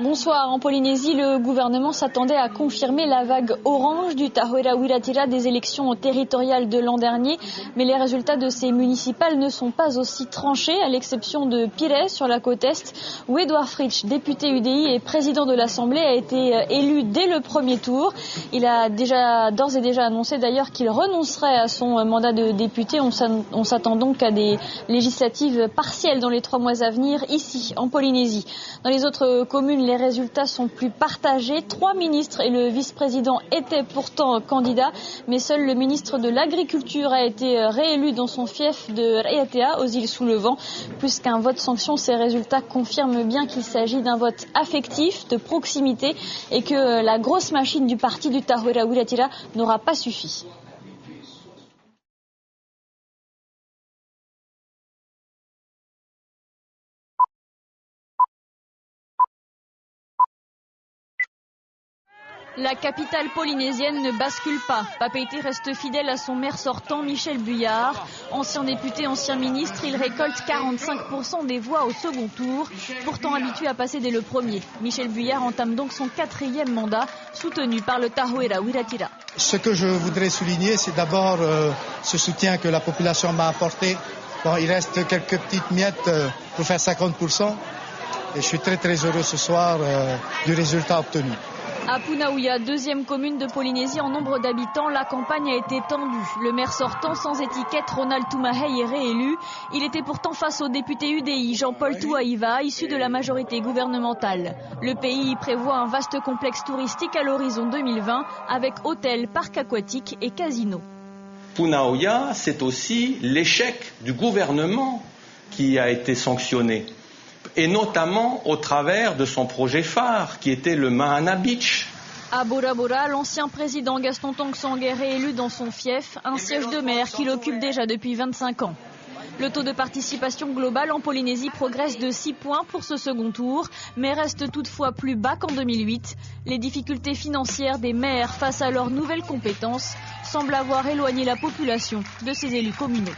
Bonsoir. En Polynésie, le gouvernement s'attendait à confirmer la vague orange du Tahoeraa Wiratira des élections territoriales de l'an dernier. Mais les résultats de ces municipales ne sont pas aussi tranchés, à l'exception de Pires, sur la côte Est, où Edouard Fritsch, député UDI et président de l'Assemblée, a été élu dès le premier tour. Il a d'ores et déjà annoncé d'ailleurs qu'il renoncerait à son mandat de député. On s'attend donc à des législatives partielles dans les 3 mois à venir, ici, en Polynésie. Dans les autres communes, les résultats sont plus partagés. 3 ministres et le vice-président étaient pourtant candidats, mais seul le ministre de l'Agriculture a été réélu dans son fief de Raiatea, aux îles sous le vent. Plus qu'un vote sanction, ces résultats confirment bien qu'il s'agit d'un vote affectif, de proximité, et que la grosse machine du parti du Tahoeraa Wiratira n'aura pas suffi. La capitale polynésienne ne bascule pas. Papeete reste fidèle à son maire sortant, Michel Buyard. Ancien député, ancien ministre, il récolte 45% des voix au second tour, pourtant habitué à passer dès le premier. Michel Buyard entame donc son 4e mandat, soutenu par le Tahoeraa Wiratira. Ce que je voudrais souligner, c'est d'abord ce soutien que la population m'a apporté. Bon, il reste quelques petites miettes pour faire 50%. Et je suis très heureux ce soir du résultat obtenu. À Punaouia, 2e commune de Polynésie en nombre d'habitants, la campagne a été tendue. Le maire sortant, sans étiquette, Ronald Toumahey, est réélu. Il était pourtant face au député UDI, Jean-Paul Touaïva, issu de la majorité gouvernementale. Le pays prévoit un vaste complexe touristique à l'horizon 2020, avec hôtels, parcs aquatiques et casinos. Punaouia, c'est aussi l'échec du gouvernement qui a été sanctionné. Et notamment au travers de son projet phare, qui était le Mahana Beach. À Bora Bora, l'ancien président Gaston Tongson est réélu dans son fief, un siège de maire qu'il occupe déjà depuis 25 ans. Le taux de participation globale en Polynésie progresse de 6 points pour ce second tour, mais reste toutefois plus bas qu'en 2008. Les difficultés financières des maires face à leurs nouvelles compétences semblent avoir éloigné la population de ces élus communaux.